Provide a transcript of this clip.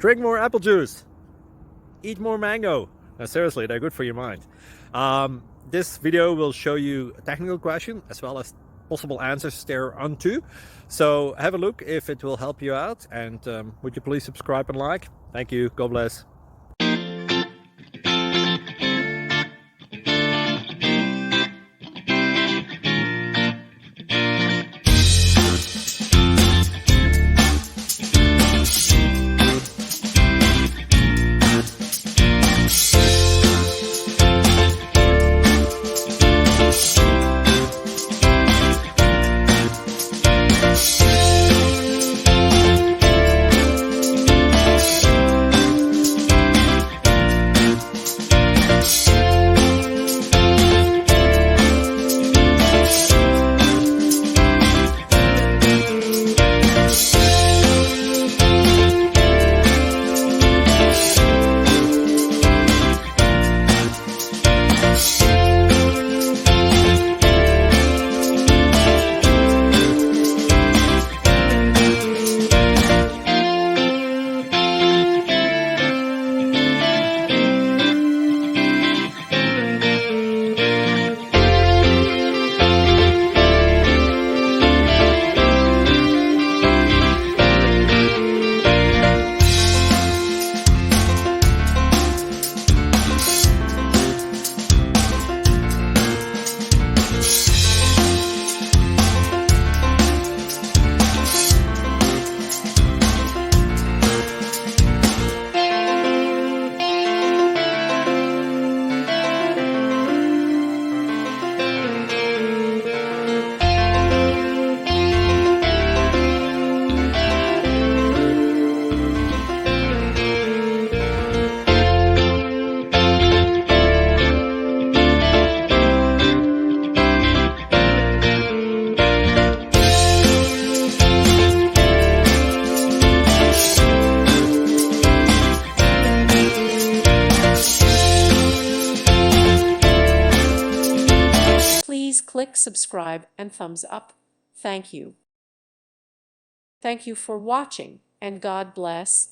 Drink more apple juice. Eat more mango. No, seriously, they're good for your mind. This video will show you a technical question as well as possible answers thereunto. So have a look if it will help you out, and would you please subscribe and like? Thank you. God bless. Please click subscribe and thumbs up. Thank you. Thank you for watching, and God bless.